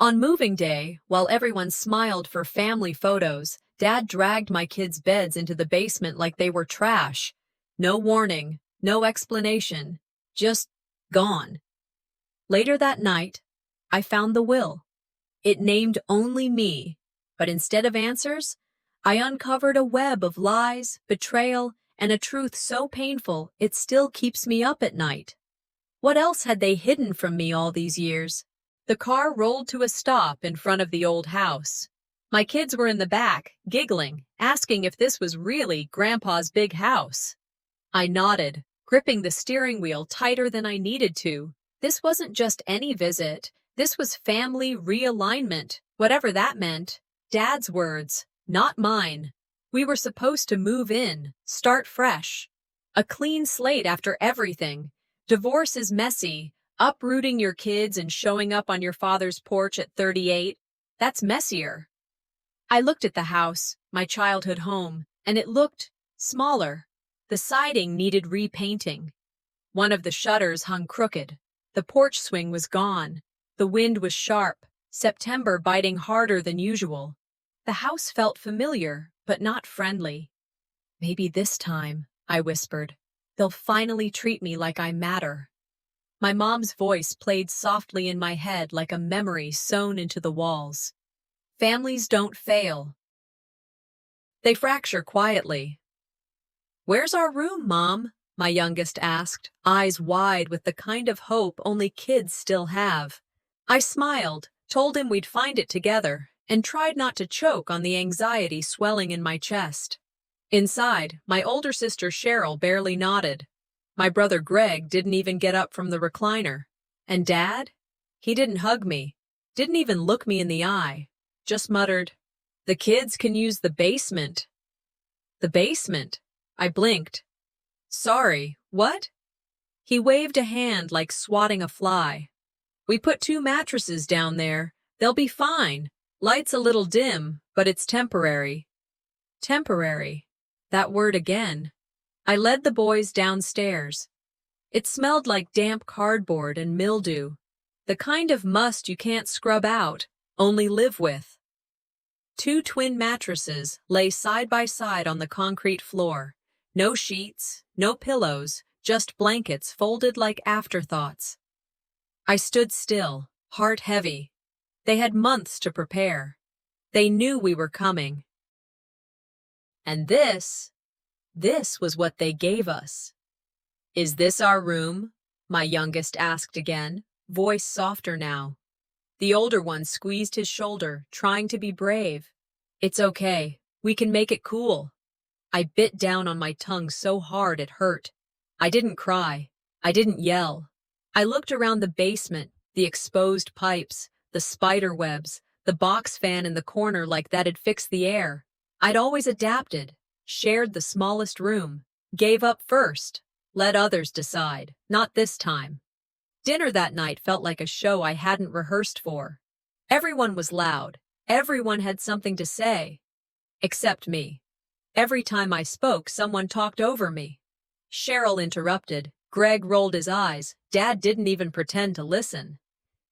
On moving day, while everyone smiled for family photos, Dad dragged my kids' beds into the basement like they were trash. No warning, no explanation, just gone. Later that night, I found the will. It named only me, but instead of answers, I uncovered a web of lies, betrayal, and a truth so painful it still keeps me up at night. What else had they hidden from me all these years? The car rolled to a stop in front of the old house. My kids were in the back, giggling, asking if this was really Grandpa's big house. I nodded, gripping the steering wheel tighter than I needed to. This wasn't just any visit. This was family realignment, whatever that meant. Dad's words, not mine. We were supposed to move in, start fresh. A clean slate after everything. Divorce is messy. Uprooting your kids and showing up on your father's porch at 38, that's messier. I looked at the house, my childhood home, and it looked smaller. The siding needed repainting. One of the shutters hung crooked. The porch swing was gone. The wind was sharp, September biting harder than usual. The house felt familiar, but not friendly. Maybe this time, I whispered, they'll finally treat me like I matter. My mom's voice played softly in my head like a memory sewn into the walls. Families don't fail. They fracture quietly. "Where's our room, Mom?" my youngest asked, eyes wide with the kind of hope only kids still have. I smiled, told him we'd find it together, and tried not to choke on the anxiety swelling in my chest. Inside, my older sister Cheryl barely nodded. My brother Greg didn't even get up from the recliner. And Dad? He didn't hug me, didn't even look me in the eye, just muttered, "The kids can use the basement." The basement? I blinked. "Sorry, what?" He waved a hand like swatting a fly. "We put 2 mattresses down there. They'll be fine. Light's a little dim, but it's temporary." Temporary. That word again. I led the boys downstairs. It smelled like damp cardboard and mildew, the kind of must you can't scrub out, only live with. 2 twin mattresses lay side by side on the concrete floor. No sheets, no pillows, just blankets folded like afterthoughts. I stood still, heart heavy. They had months to prepare. They knew we were coming. And this was what they gave us. "Is this our room?" my youngest asked again, voice softer now. The older one squeezed his shoulder, trying to be brave. "It's okay. We can make it cool." I bit down on my tongue so hard it hurt. I didn't cry. I didn't yell. I looked around the basement, the exposed pipes, the spider webs, the box fan in the corner like that'd fix the air. I'd always adapted, shared the smallest room, gave up first, let others decide, not this time. Dinner that night felt like a show I hadn't rehearsed for. Everyone was loud. Everyone had something to say. Except me. Every time I spoke, someone talked over me. Cheryl interrupted. Greg rolled his eyes. Dad didn't even pretend to listen.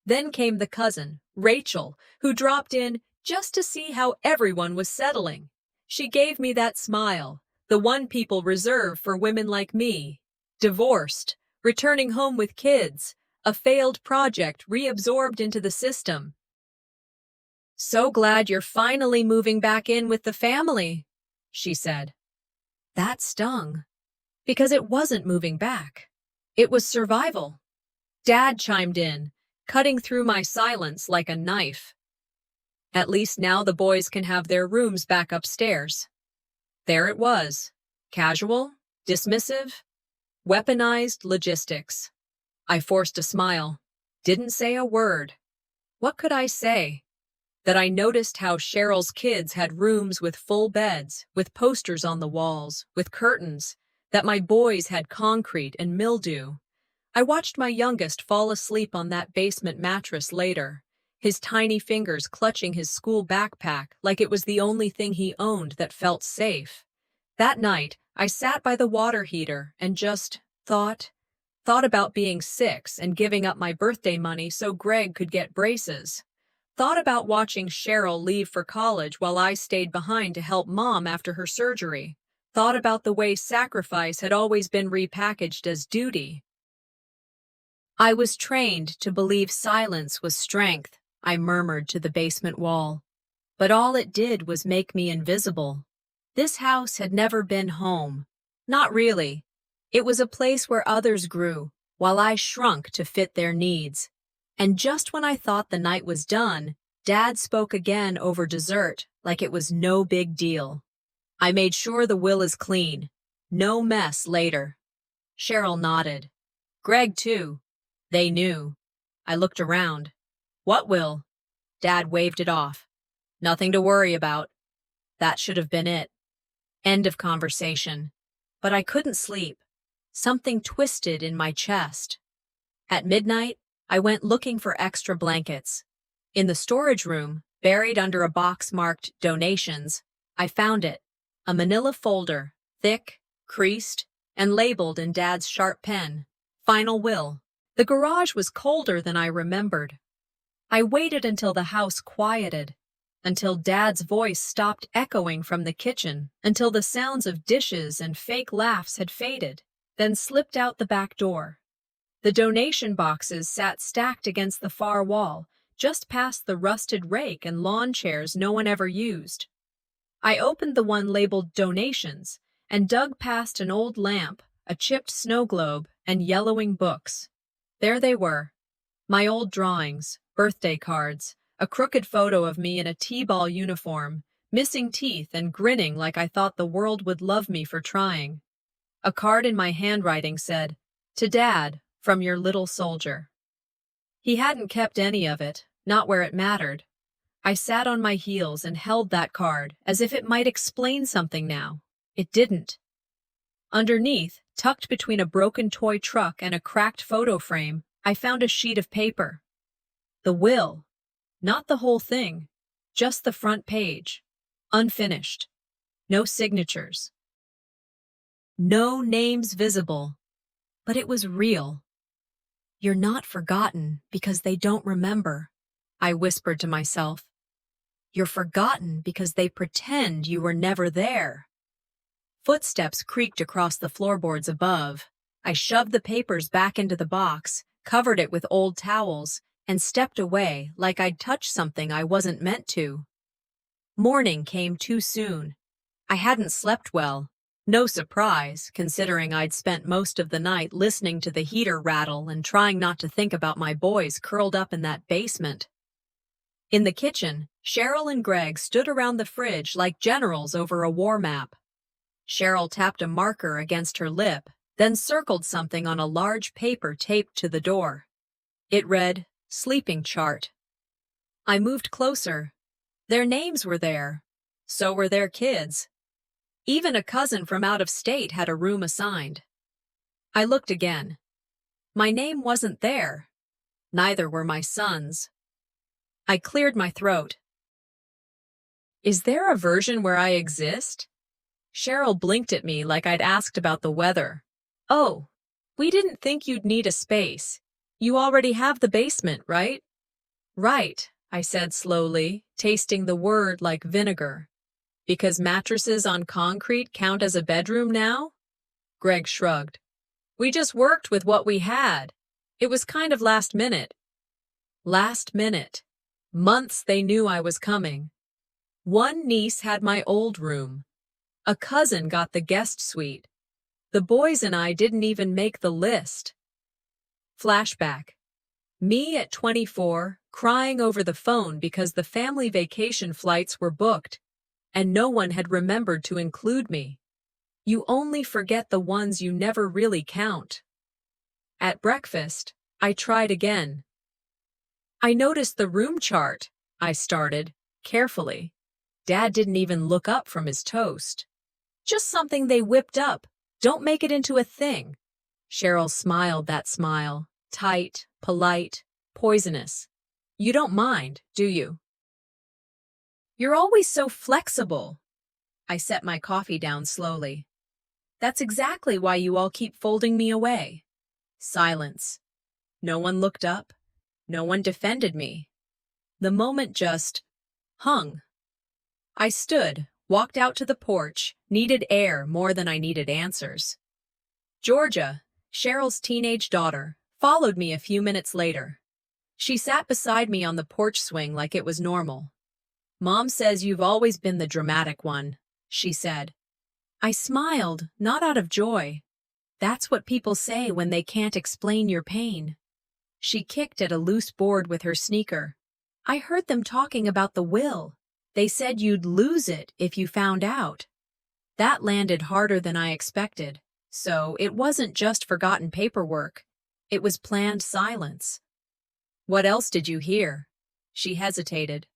Then came the cousin, Rachel, who dropped in just to see how everyone was settling. She gave me that smile, the one people reserve for women like me. Divorced, returning home with kids, a failed project reabsorbed into the system. "So glad you're finally moving back in with the family," she said. That stung, because it wasn't moving back. It was survival. Dad chimed in, cutting through my silence like a knife. "At least now the boys can have their rooms back upstairs." There it was. Casual, dismissive, weaponized logistics. I forced a smile. Didn't say a word. What could I say? That I noticed how Cheryl's kids had rooms with full beds, with posters on the walls, with curtains, that my boys had concrete and mildew. I watched my youngest fall asleep on that basement mattress later, his tiny fingers clutching his school backpack like it was the only thing he owned that felt safe. That night, I sat by the water heater and just thought about being 6 and giving up my birthday money so Greg could get braces. Thought about watching Cheryl leave for college while I stayed behind to help Mom after her surgery. Thought about the way sacrifice had always been repackaged as duty. I was trained to believe silence was strength, I murmured to the basement wall. But all it did was make me invisible. This house had never been home. Not really. It was a place where others grew, while I shrunk to fit their needs. And just when I thought the night was done, Dad spoke again over dessert, like it was no big deal. I made sure the will is clean. No mess later. Cheryl nodded. Greg, too. They knew. I looked around. What will? Dad waved it off. Nothing to worry about. That should have been it. End of conversation. But I couldn't sleep. Something twisted in my chest. At midnight, I went looking for extra blankets. In the storage room, buried under a box marked donations, I found it. A manila folder, thick, creased, and labeled in Dad's sharp pen. Final will. The garage was colder than I remembered. I waited until the house quieted, until Dad's voice stopped echoing from the kitchen, until the sounds of dishes and fake laughs had faded, then slipped out the back door. The donation boxes sat stacked against the far wall, just past the rusted rake and lawn chairs no one ever used. I opened the one labeled donations and dug past an old lamp, a chipped snow globe, and yellowing books. There they were. My old drawings, birthday cards, a crooked photo of me in a t-ball uniform, missing teeth and grinning like I thought the world would love me for trying. A card in my handwriting said, "To Dad, from your little soldier." He hadn't kept any of it, not where it mattered. I sat on my heels and held that card as if it might explain something now. It didn't. Underneath, tucked between a broken toy truck and a cracked photo frame, I found a sheet of paper. The will. Not the whole thing, just the front page. Unfinished. No signatures. No names visible. But it was real. You're not forgotten because they don't remember, I whispered to myself. You're forgotten because they pretend you were never there. Footsteps creaked across the floorboards above. I shoved the papers back into the box, covered it with old towels, and stepped away like I'd touched something I wasn't meant to. Morning came too soon. I hadn't slept well. No surprise, considering I'd spent most of the night listening to the heater rattle and trying not to think about my boys curled up in that basement. In the kitchen, Cheryl and Greg stood around the fridge like generals over a war map. Cheryl tapped a marker against her lip, then circled something on a large paper taped to the door. It read, "Sleeping chart." I moved closer. Their names were there. So were their kids. Even a cousin from out of state had a room assigned. I looked again. My name wasn't there. Neither were my sons. I cleared my throat. Is there a version where I exist? Cheryl blinked at me like I'd asked about the weather. Oh, we didn't think you'd need a space. You already have the basement, right? Right, I said slowly, tasting the word like vinegar. Because mattresses on concrete count as a bedroom now? Greg shrugged. We just worked with what we had. It was kind of last minute. Last minute. Months they knew I was coming. One niece had my old room. A cousin got the guest suite. The boys and I didn't even make the list. Flashback. Me at 24, crying over the phone because the family vacation flights were booked, and no one had remembered to include me. You only forget the ones you never really count. At breakfast, I tried again. I noticed the room chart, I started, carefully. Dad didn't even look up from his toast. Just something they whipped up. Don't make it into a thing. Cheryl smiled that smile, tight, polite, poisonous. You don't mind, do you? You're always so flexible. I set my coffee down slowly. That's exactly why you all keep folding me away. Silence. No one looked up. No one defended me. The moment just hung. I stood, walked out to the porch, needed air more than I needed answers. Georgia, Cheryl's teenage daughter, followed me a few minutes later. She sat beside me on the porch swing like it was normal. "Mom says you've always been the dramatic one," she said. I smiled, not out of joy. That's what people say when they can't explain your pain. She kicked at a loose board with her sneaker. "I heard them talking about the will. They said you'd lose it if you found out." That landed harder than I expected. So it wasn't just forgotten paperwork. It was planned silence. "What else did you hear?" She hesitated.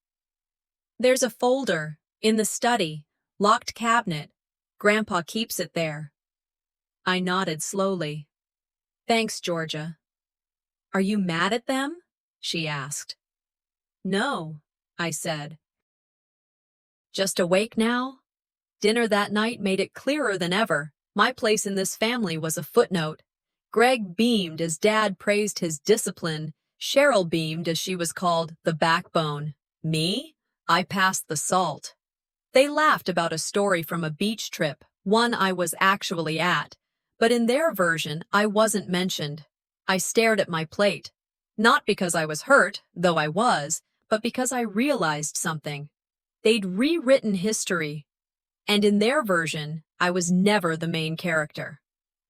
"There's a folder in the study, locked cabinet. Grandpa keeps it there." I nodded slowly. "Thanks, Georgia." "Are you mad at them?" she asked. "No," I said. "Just awake now?" Dinner that night made it clearer than ever. My place in this family was a footnote. Greg beamed as Dad praised his discipline. Cheryl beamed as she was called the backbone. Me? I passed the salt. They laughed about a story from a beach trip, one I was actually at. But in their version, I wasn't mentioned. I stared at my plate. Not because I was hurt, though I was, but because I realized something. They'd rewritten history. And in their version, I was never the main character.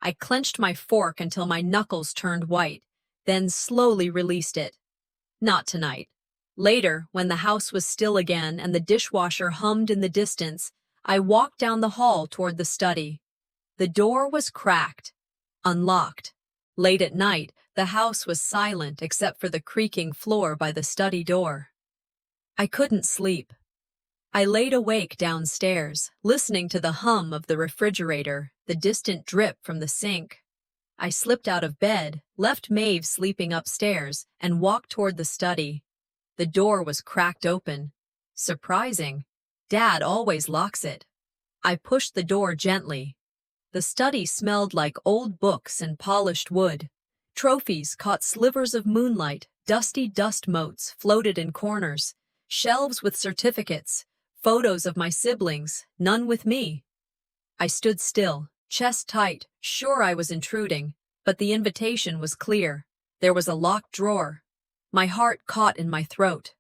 I clenched my fork until my knuckles turned white, then slowly released it. Not tonight. Later, when the house was still again and the dishwasher hummed in the distance, I walked down the hall toward the study. The door was cracked, unlocked. Late at night, the house was silent except for the creaking floor by the study door. I couldn't sleep. I laid awake downstairs, listening to the hum of the refrigerator, the distant drip from the sink. I slipped out of bed, left Maeve sleeping upstairs, and walked toward the study. The door was cracked open. Surprising. Dad always locks it. I pushed the door gently. The study smelled like old books and polished wood. Trophies caught slivers of moonlight, dusty dust motes floated in corners, shelves with certificates, photos of my siblings, none with me. I stood still, chest tight, sure I was intruding, but the invitation was clear. There was a locked drawer. My heart caught in my throat.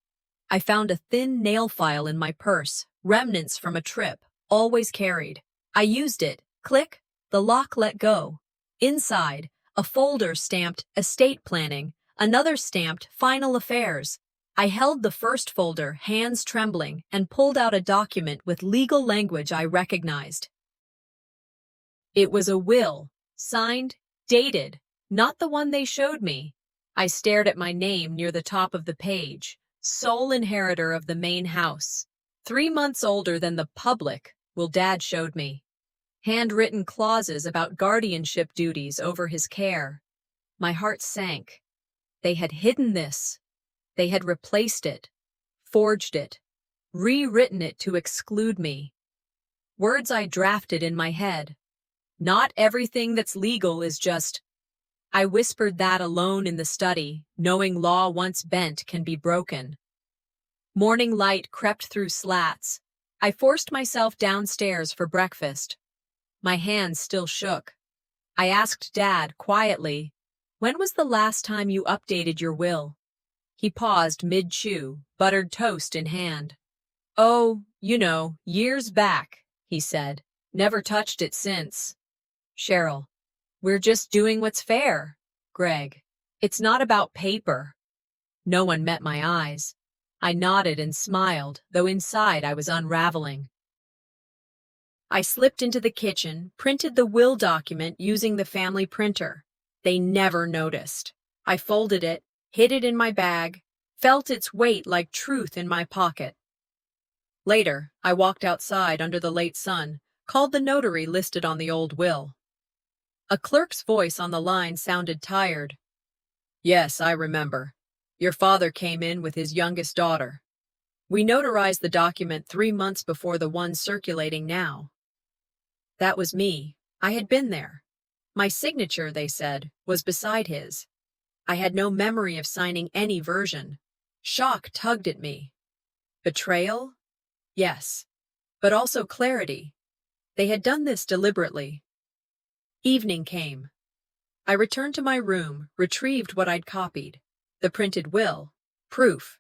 I found a thin nail file in my purse, remnants from a trip, always carried. I used it. Click, the lock let go. Inside, a folder stamped estate planning, another stamped final affairs. I held the first folder, hands trembling, and pulled out a document with legal language I recognized. It was a will, signed, dated, not the one they showed me. I stared at my name near the top of the page, sole inheritor of the main house. 3 months older than the public, will Dad showed me. Handwritten clauses about guardianship duties over his care. My heart sank. They had hidden this. They had replaced it, forged it, rewritten it to exclude me. Words I drafted in my head. Not everything that's legal is just. I whispered that alone in the study, knowing law once bent can be broken. Morning light crept through slats. I forced myself downstairs for breakfast. My hands still shook. I asked Dad quietly, "When was the last time you updated your will?" He paused mid-chew, buttered toast in hand. "Oh, years back," he said. "Never touched it since." Cheryl, "We're just doing what's fair." Greg, "It's not about paper." No one met my eyes. I nodded and smiled, though inside I was unraveling. I slipped into the kitchen, printed the will document using the family printer. They never noticed. I folded it, hid it in my bag, felt its weight like truth in my pocket. Later, I walked outside under the late sun, called the notary listed on the old will. A clerk's voice on the line sounded tired. "Yes, I remember. Your father came in with his youngest daughter. We notarized the document 3 months before the one circulating now." That was me. I had been there. My signature, they said, was beside his. I had no memory of signing any version. Shock tugged at me. Betrayal? Yes. But also clarity. They had done this deliberately. Evening came. I returned to my room, retrieved what I'd copied. The printed will. Proof.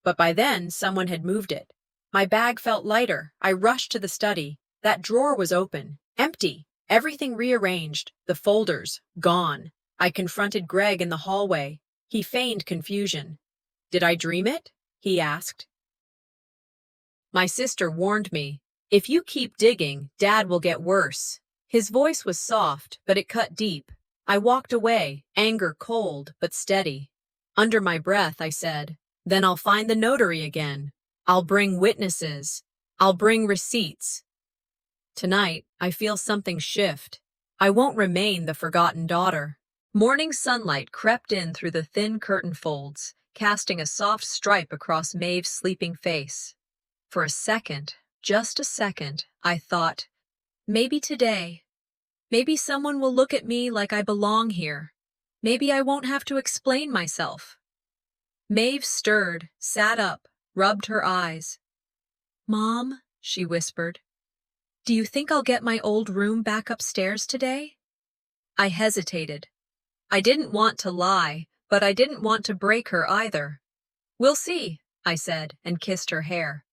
But by then, someone had moved it. My bag felt lighter. I rushed to the study. That drawer was open. Empty. Everything rearranged. The folders. Gone. I confronted Greg in the hallway. He feigned confusion. Did I dream it? He asked. My sister warned me. If you keep digging, Dad will get worse. His voice was soft, but it cut deep. I walked away, anger cold but steady. Under my breath, I said, then I'll find the notary again. I'll bring witnesses. I'll bring receipts. Tonight, I feel something shift. I won't remain the forgotten daughter. Morning sunlight crept in through the thin curtain folds, casting a soft stripe across Maeve's sleeping face. For a second, just a second, I thought, maybe today. Maybe someone will look at me like I belong here. Maybe I won't have to explain myself. Maeve stirred, sat up, rubbed her eyes. Mom, she whispered, do you think I'll get my old room back upstairs today? I hesitated. I didn't want to lie, but I didn't want to break her either. We'll see, I said, and kissed her hair.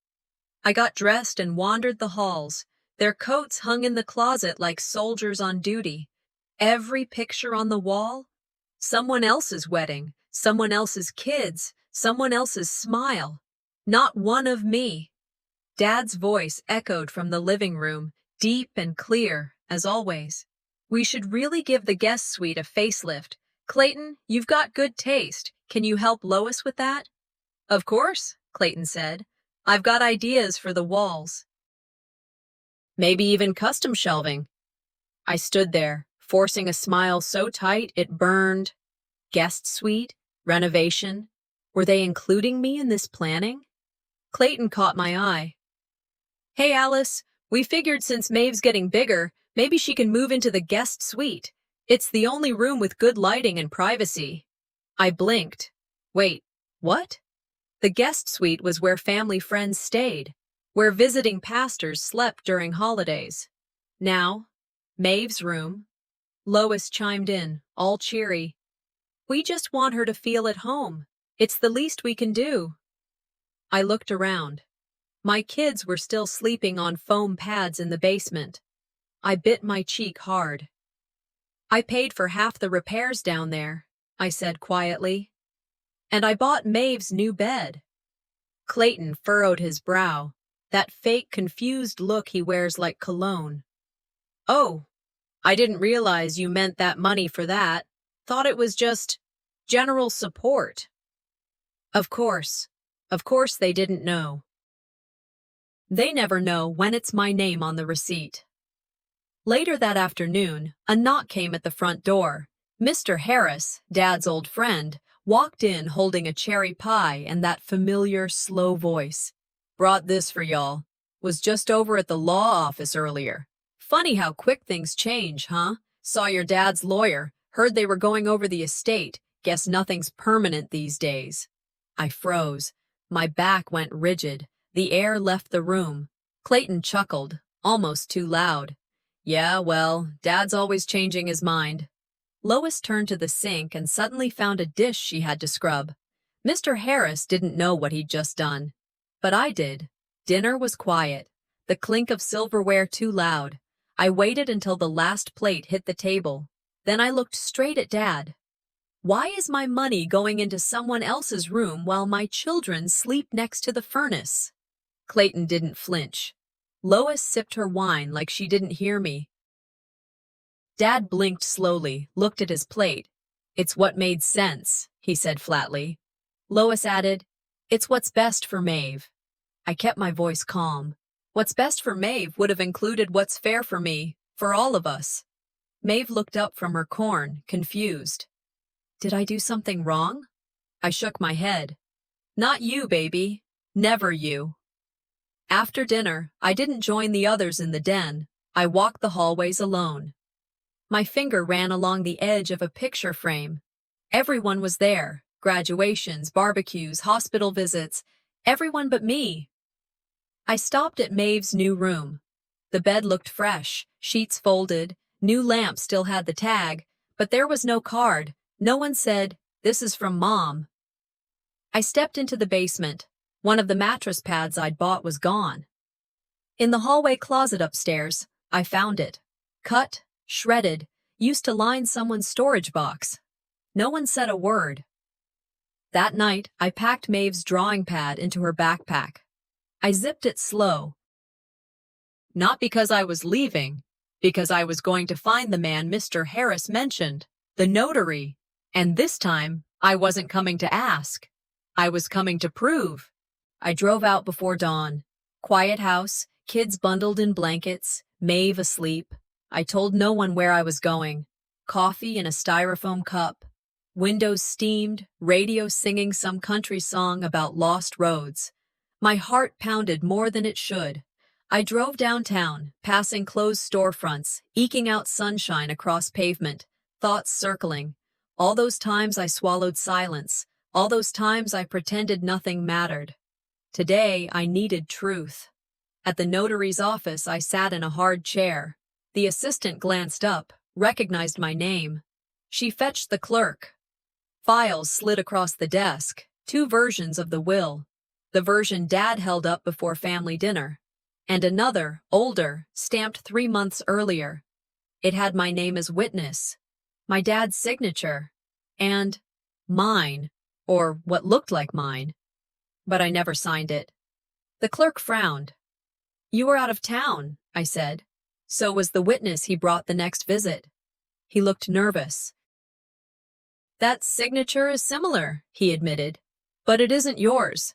I got dressed and wandered the halls. Their coats hung in the closet like soldiers on duty. Every picture on the wall, someone else's wedding, someone else's kids, someone else's smile. Not one of me. Dad's voice echoed from the living room, deep and clear, as always. We should really give the guest suite a facelift. Clayton, you've got good taste. Can you help Lois with that? Of course, Clayton said. I've got ideas for the walls. Maybe even custom shelving. I stood there, forcing a smile so tight it burned. Guest suite? Renovation? Were they including me in this planning? Clayton caught my eye. Hey, Alice, we figured since Maeve's getting bigger, maybe she can move into the guest suite. It's the only room with good lighting and privacy. I blinked. Wait, what? The guest suite was where family friends stayed, where visiting pastors slept during holidays. Now, Maeve's room. Lois chimed in, all cheery. We just want her to feel at home. It's the least we can do. I looked around. My kids were still sleeping on foam pads in the basement. I bit my cheek hard. I paid for half the repairs down there, I said quietly. And I bought Maeve's new bed. Clayton furrowed his brow, that fake confused look he wears like cologne. Oh, I didn't realize you meant that money for that. Thought it was just general support. Of course they didn't know. They never know when it's my name on the receipt. Later that afternoon, a knock came at the front door. Mr. Harris, Dad's old friend, walked in holding a cherry pie and that familiar, slow voice. Brought this for y'all. Was just over at the law office earlier. Funny how quick things change, huh? Saw your dad's lawyer. Heard they were going over the estate. Guess nothing's permanent these days. I froze. My back went rigid. The air left the room. Clayton chuckled, almost too loud. Yeah, well, Dad's always changing his mind. Lois turned to the sink and suddenly found a dish she had to scrub. Mr. Harris didn't know what he'd just done. But I did. Dinner was quiet. The clink of silverware too loud. I waited until the last plate hit the table. Then I looked straight at Dad. Why is my money going into someone else's room while my children sleep next to the furnace? Clayton didn't flinch. Lois sipped her wine like she didn't hear me. Dad blinked slowly, looked at his plate. It's what made sense, he said flatly. Lois added, it's what's best for Maeve. I kept my voice calm. What's best for Maeve would have included what's fair for me, for all of us. Maeve looked up from her corn, confused. Did I do something wrong? I shook my head. Not you, baby. Never you. After dinner, I didn't join the others in the den. I walked the hallways alone. My finger ran along the edge of a picture frame. Everyone was there, Graduations, barbecues, hospital visits, everyone but me. I stopped at Maeve's new room. The bed looked fresh, sheets folded, new lamp still had the tag, but there was no card. No one said, "This is from Mom." I stepped into the basement. One of the mattress pads I'd bought was gone. In the hallway closet upstairs, I found it. Cut, shredded, used to line someone's storage box. No one said a word. That night, I packed Maeve's drawing pad into her backpack. I zipped it slow. Not because I was leaving, because I was going to find the man Mr. Harris mentioned, the notary. And this time, I wasn't coming to ask. I was coming to prove. I drove out before dawn. Quiet house, kids bundled in blankets, Maeve asleep. I told no one where I was going. Coffee in a styrofoam cup. Windows steamed, radio singing some country song about lost roads. My heart pounded more than it should. I drove downtown, passing closed storefronts, eking out sunshine across pavement, thoughts circling. All those times I swallowed silence, all those times I pretended nothing mattered. Today, I needed truth. At the notary's office, I sat in a hard chair. The assistant glanced up, recognized my name. She fetched the clerk. Files slid across the desk, 2 versions of the will. The version Dad held up before family dinner. And another, older, stamped 3 months earlier. It had my name as witness, my dad's signature, and mine, or what looked like mine. But I never signed it. The clerk frowned. "You were out of town," I said. "So was the witness he brought the next visit." He looked nervous. "That signature is similar," he admitted, "but it isn't yours."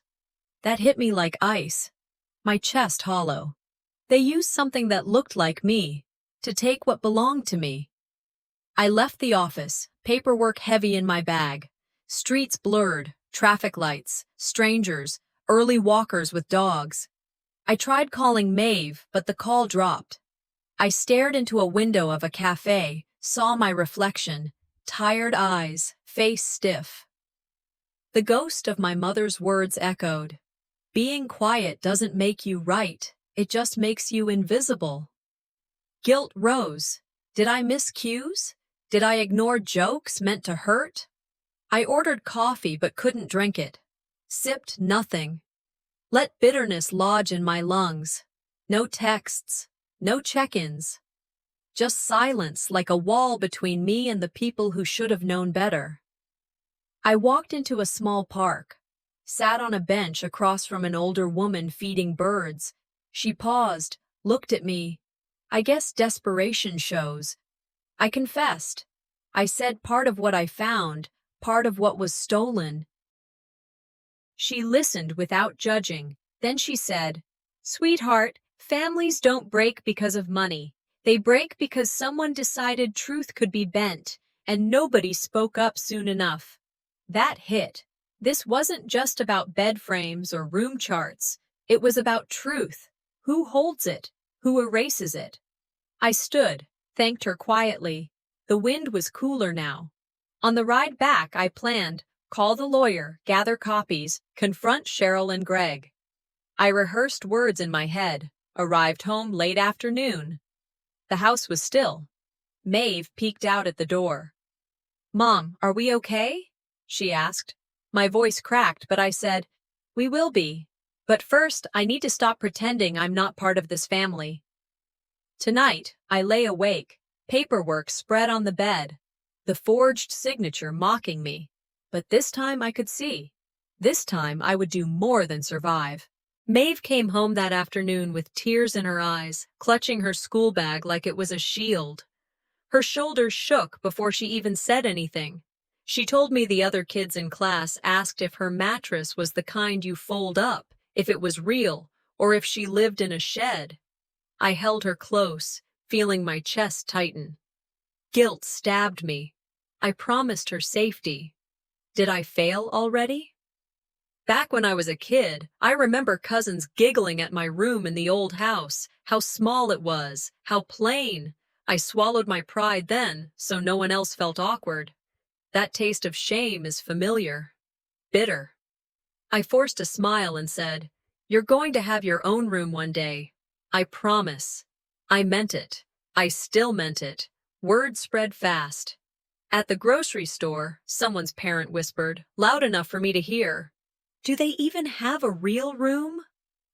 That hit me like ice. My chest hollow. They used something that looked like me, to take what belonged to me. I left the office, paperwork heavy in my bag. Streets blurred, traffic lights, strangers, early walkers with dogs. I tried calling Maeve, but the call dropped. I stared into a window of a cafe, saw my reflection, tired eyes, face stiff. The ghost of my mother's words echoed. Being quiet doesn't make you right, it just makes you invisible. Guilt rose. Did I miss cues? Did I ignore jokes meant to hurt? I ordered coffee but couldn't drink it. Sipped nothing. Let bitterness lodge in my lungs. No texts, no check-ins. Just silence like a wall between me and the people who should have known better. I walked into a small park. Sat on a bench across from an older woman feeding birds. She paused, looked at me. I guess desperation shows. I confessed. I said part of what I found, part of what was stolen. She listened without judging. Then she said, "Sweetheart, families don't break because of money. They break because someone decided truth could be bent, and nobody spoke up soon enough." That hit. This wasn't just about bed frames or room charts. It was about truth. Who holds it? Who erases it? I stood, thanked her quietly. The wind was cooler now. On the ride back, I planned, call the lawyer, gather copies, confront Cheryl and Greg. I rehearsed words in my head, arrived home late afternoon. The house was still. Maeve peeked out at the door. "Mom, are we okay?" she asked. My voice cracked, but I said, "We will be. But first, I need to stop pretending I'm not part of this family." Tonight, I lay awake, paperwork spread on the bed, the forged signature mocking me. But this time I could see. This time I would do more than survive. Maeve came home that afternoon with tears in her eyes, clutching her school bag like it was a shield. Her shoulders shook before she even said anything. She told me the other kids in class asked if her mattress was the kind you fold up, if it was real, or if she lived in a shed. I held her close, feeling my chest tighten. Guilt stabbed me. I promised her safety. Did I fail already? Back when I was a kid, I remember cousins giggling at my room in the old house, how small it was, how plain. I swallowed my pride then, so no one else felt awkward. That taste of shame is familiar. bitter. I forced a smile and said, "You're going to have your own room one day. I promise." I meant it. I still meant it. Word spread fast. At the grocery store, someone's parent whispered, loud enough for me to hear, "Do they even have a real room?"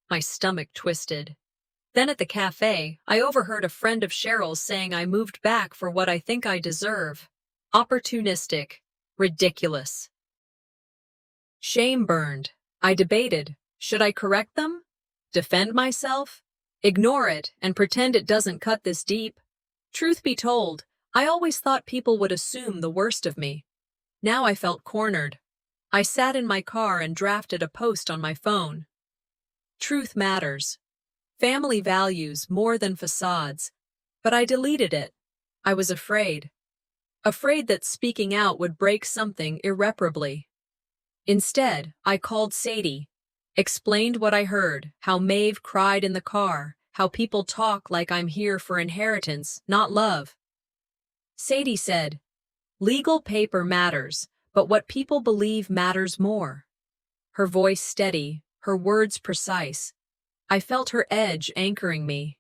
My stomach twisted. Then at the cafe, I overheard a friend of Cheryl's saying I moved back for what I think I deserve. Opportunistic. Ridiculous. Shame burned. I debated. Should I correct them? Defend myself? Ignore it and pretend it doesn't cut this deep? Truth be told, I always thought people would assume the worst of me. Now I felt cornered. I sat in my car and drafted a post on my phone. Truth matters. Family values more than facades. But I deleted it. I was afraid. Afraid that speaking out would break something irreparably. Instead, I called Sadie, explained what I heard, how Maeve cried in the car, how people talk like I'm here for inheritance, not love. Sadie said, "Legal paper matters, but what people believe matters more." Her voice steady, her words precise. I felt her edge anchoring me.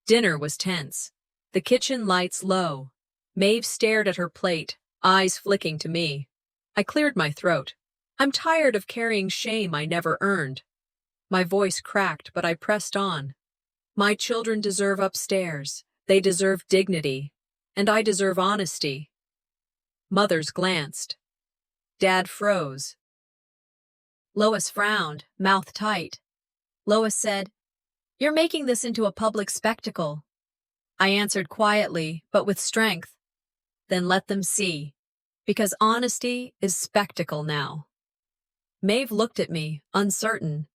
Dinner was tense. The kitchen lights low. Maeve stared at her plate, eyes flicking to me. I cleared my throat. I'm tired of carrying shame I never earned. My voice cracked, but I pressed on. My children deserve upstairs. They deserve dignity. And I deserve honesty. Mothers glanced. Dad froze. Lois frowned, mouth tight. Lois said, "You're making this into a public spectacle." I answered quietly, but with strength. Then let them see. Because honesty is spectacle now. Maeve looked at me, uncertain.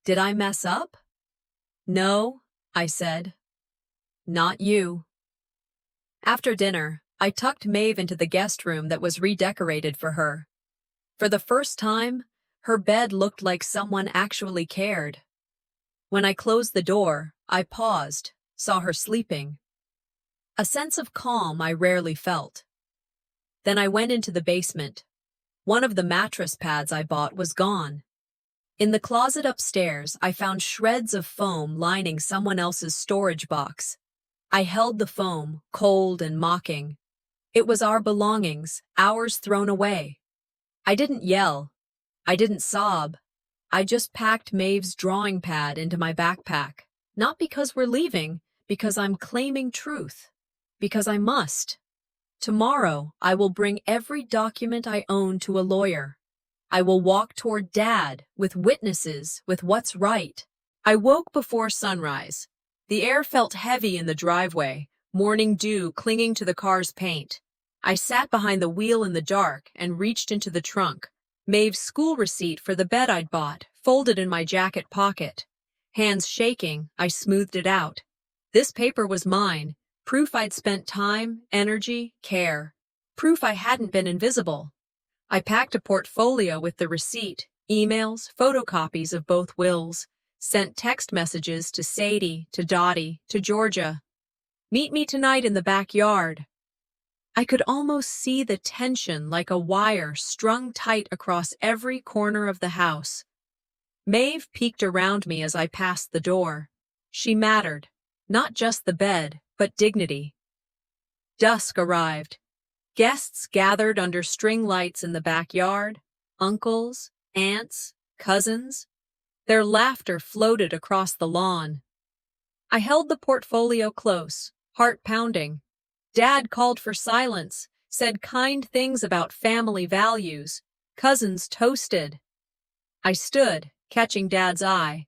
Did I mess up? "No," I said. "Not you." After dinner, I tucked Maeve into the guest room that was redecorated for her. For the first time, her bed looked like someone actually cared. When I closed the door, I paused, saw her sleeping. A sense of calm I rarely felt. Then I went into the basement. One of the mattress pads I bought was gone. In the closet upstairs, I found shreds of foam lining someone else's storage box. I held the foam, cold and mocking. It was our belongings, ours thrown away. I didn't yell. I didn't sob. I just packed Maeve's drawing pad into my backpack. Not because we're leaving, because I'm claiming truth. Because I must. Tomorrow, I will bring every document I own to a lawyer. I will walk toward Dad, with witnesses, with what's right. I woke before sunrise. The air felt heavy in the driveway, morning dew clinging to the car's paint. I sat behind the wheel in the dark and reached into the trunk. Maeve's school receipt for the bed I'd bought, folded in my jacket pocket. Hands shaking, I smoothed it out. This paper was mine, proof I'd spent time, energy, care. Proof I hadn't been invisible. I packed a portfolio with the receipt, emails, photocopies of both wills, sent text messages to Sadie, to Dottie, to Georgia. "Meet me tonight in the backyard." I could almost see the tension like a wire strung tight across every corner of the house. Maeve peeked around me as I passed the door. She mattered, not just the bed, but dignity. Dusk arrived. Guests gathered under string lights in the backyard, uncles, aunts, cousins. Their laughter floated across the lawn. I held the portfolio close, heart pounding. Dad called for silence, said kind things about family values. Cousins toasted. I stood, catching Dad's eye.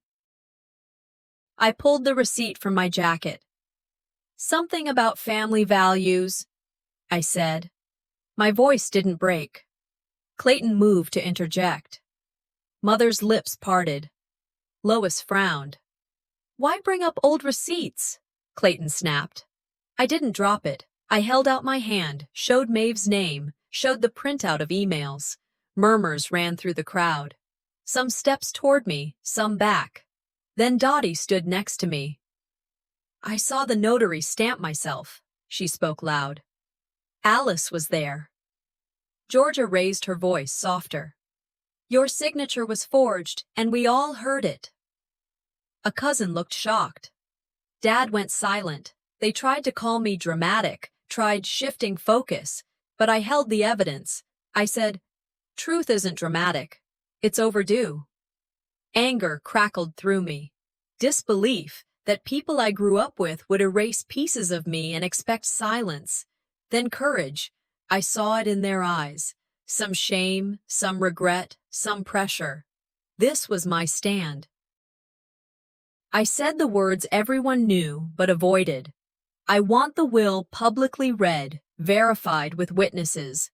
I pulled the receipt from my jacket. "Something about family values," I said. My voice didn't break. Clayton moved to interject. Mother's lips parted. Lois frowned. "Why bring up old receipts?" Clayton snapped. I didn't drop it. I held out my hand, showed Maeve's name, showed the printout of emails. Murmurs ran through the crowd. Some steps toward me, some back. Then Dottie stood next to me. "I saw the notary stamp myself," she spoke loud. Alice was there. Georgia raised her voice softer. Your signature was forged, and we all heard it. A cousin looked shocked. Dad went silent. They tried to call me dramatic, tried shifting focus, but I held the evidence. I said, "Truth isn't dramatic. It's overdue." Anger crackled through me. Disbelief that people I grew up with would erase pieces of me and expect silence. Then courage. I saw it in their eyes. Some shame, some regret, some pressure. This was my stand. I said the words everyone knew but avoided. I want the will publicly read, verified with witnesses.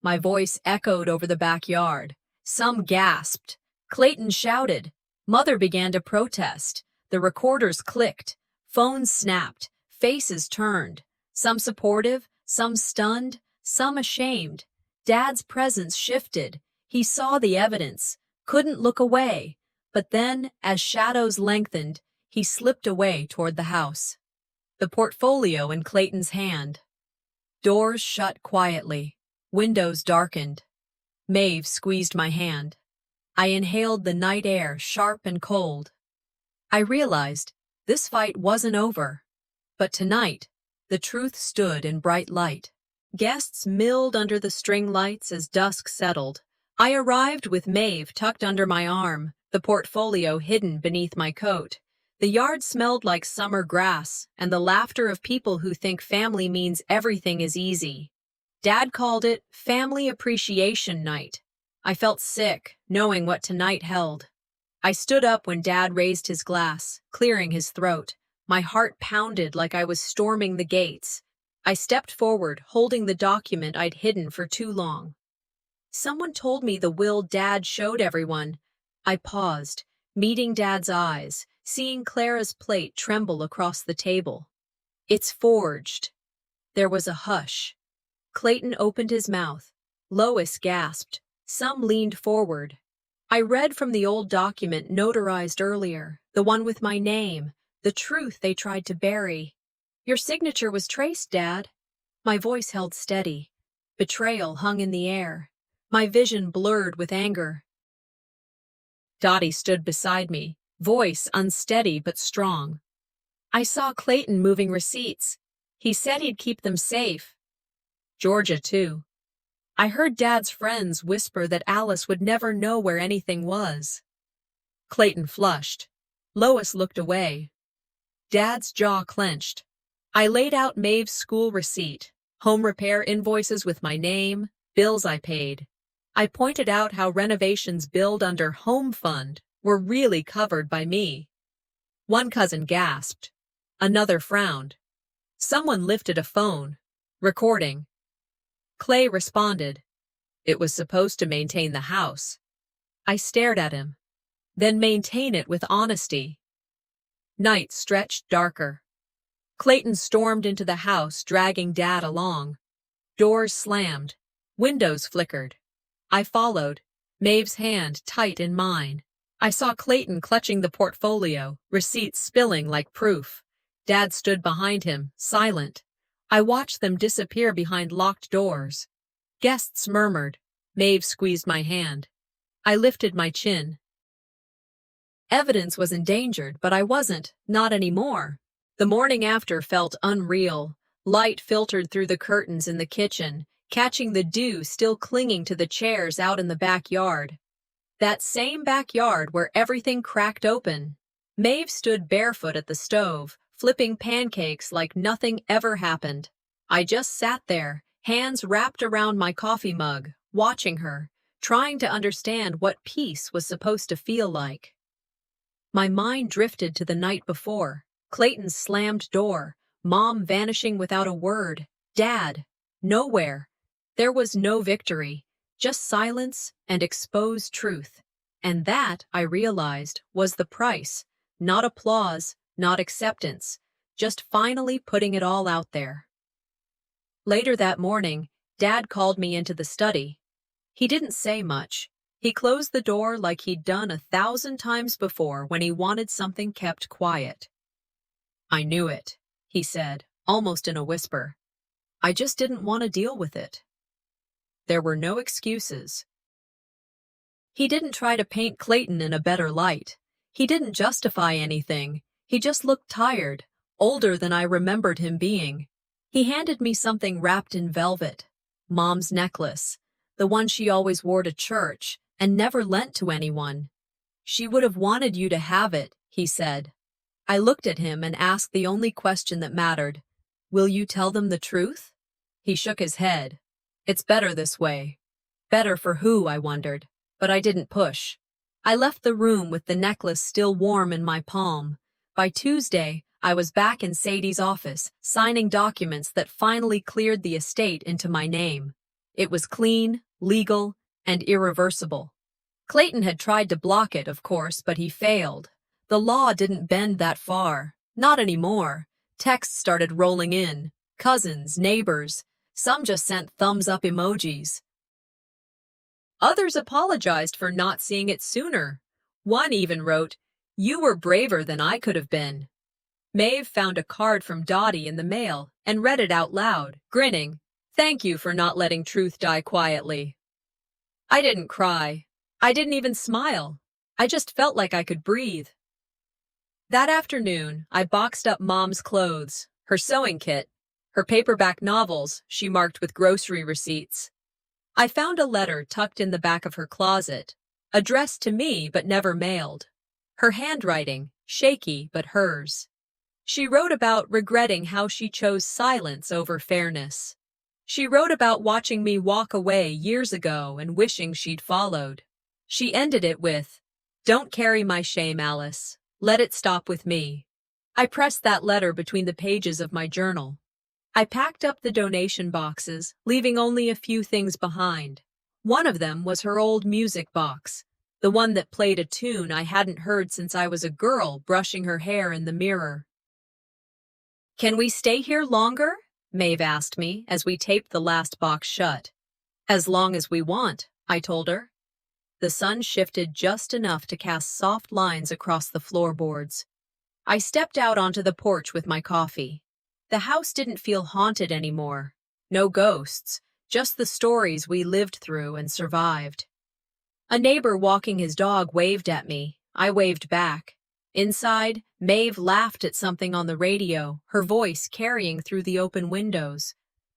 My voice echoed over the backyard. Some gasped. Clayton shouted. Mother began to protest. The recorders clicked. Phones snapped. Faces turned. Some supportive, some stunned, some ashamed. Dad's presence shifted. He saw the evidence, couldn't look away. But then, as shadows lengthened, he slipped away toward the house. The portfolio in Clayton's hand. Doors shut quietly. Windows darkened. Maeve squeezed my hand. I inhaled the night air, sharp and cold. I realized this fight wasn't over. But tonight, the truth stood in bright light. Guests milled under the string lights as dusk settled. I arrived with Maeve tucked under my arm, the portfolio hidden beneath my coat. The yard smelled like summer grass and the laughter of people who think family means everything is easy. Dad called it Family Appreciation Night. I felt sick, knowing what tonight held. I stood up when Dad raised his glass, clearing his throat. My heart pounded like I was storming the gates. I stepped forward, holding the document I'd hidden for too long. Someone told me the will Dad showed everyone. I paused, meeting Dad's eyes, seeing Clara's plate tremble across the table. It's forged. There was a hush. Clayton opened his mouth. Lois gasped. Some leaned forward. I read from the old document notarized earlier, the one with my name, the truth they tried to bury. Your signature was traced, Dad. My voice held steady. Betrayal hung in the air. My vision blurred with anger. Dottie stood beside me, voice unsteady but strong. I saw Clayton moving receipts. He said he'd keep them safe. Georgia, too. I heard Dad's friends whisper that Alice would never know where anything was. Clayton flushed. Lois looked away. Dad's jaw clenched. I laid out Maeve's school receipt, home repair invoices with my name, bills I paid. I pointed out how renovations billed under Home Fund were really covered by me. One cousin gasped. Another frowned. Someone lifted a phone. Recording. Clay responded. It was supposed to maintain the house. I stared at him. Then maintain it with honesty. Night stretched darker. Clayton stormed into the house, dragging Dad along. Doors slammed. Windows flickered. I followed, Maeve's hand tight in mine. I saw Clayton clutching the portfolio, receipts spilling like proof. Dad stood behind him, silent. I watched them disappear behind locked doors. Guests murmured. Maeve squeezed my hand. I lifted my chin. Evidence was endangered, but I wasn't, not anymore. The morning after felt unreal. Light filtered through the curtains in the kitchen, catching the dew still clinging to the chairs out in the backyard. That same backyard where everything cracked open. Maeve stood barefoot at the stove, flipping pancakes like nothing ever happened. I just sat there, hands wrapped around my coffee mug, watching her, trying to understand what peace was supposed to feel like. My mind drifted to the night before. Clayton's slammed door, Mom vanishing without a word, Dad, nowhere. There was no victory, just silence and exposed truth. And that, I realized, was the price. Not applause, not acceptance, just finally putting it all out there. Later that morning, Dad called me into the study. He didn't say much. He closed the door like he'd done 1,000 times before when he wanted something kept quiet. I knew it, he said, almost in a whisper. I just didn't want to deal with it. There were no excuses. He didn't try to paint Clayton in a better light. He didn't justify anything. He just looked tired, older than I remembered him being. He handed me something wrapped in velvet. Mom's necklace. The one she always wore to church and never lent to anyone. She would have wanted you to have it, he said. I looked at him and asked the only question that mattered. Will you tell them the truth? He shook his head. It's better this way. Better for who, I wondered, but I didn't push. I left the room with the necklace still warm in my palm. By Tuesday, I was back in Sadie's office, signing documents that finally cleared the estate into my name. It was clean, legal, and irreversible. Clayton had tried to block it, of course, but he failed. The law didn't bend that far. Not anymore. Texts started rolling in. Cousins, neighbors. Some just sent thumbs-up emojis. Others apologized for not seeing it sooner. One even wrote, "You were braver than I could have been." Maeve found a card from Dottie in the mail and read it out loud, grinning. "Thank you for not letting truth die quietly." I didn't cry. I didn't even smile. I just felt like I could breathe. That afternoon, I boxed up Mom's clothes, her sewing kit, her paperback novels she marked with grocery receipts. I found a letter tucked in the back of her closet, addressed to me but never mailed. Her handwriting, shaky but hers. She wrote about regretting how she chose silence over fairness. She wrote about watching me walk away years ago and wishing she'd followed. She ended it with, "Don't carry my shame, Alice. Let it stop with me." I pressed that letter between the pages of my journal. I packed up the donation boxes, leaving only a few things behind. One of them was her old music box, the one that played a tune I hadn't heard since I was a girl brushing her hair in the mirror. "Can we stay here longer?" Maeve asked me as we taped the last box shut. "As long as we want," I told her. The sun shifted just enough to cast soft lines across the floorboards. I stepped out onto the porch with my coffee. The house didn't feel haunted anymore. No ghosts, just the stories we lived through and survived. A neighbor walking his dog waved at me. I waved back. Inside, Maeve laughed at something on the radio, her voice carrying through the open windows.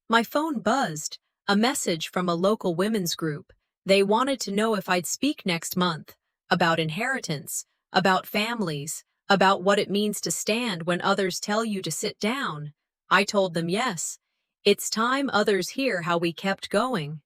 My phone buzzed, a message from a local women's group. They wanted to know if I'd speak next month, about inheritance, about families, about what it means to stand when others tell you to sit down. I told them yes. It's time others hear how we kept going.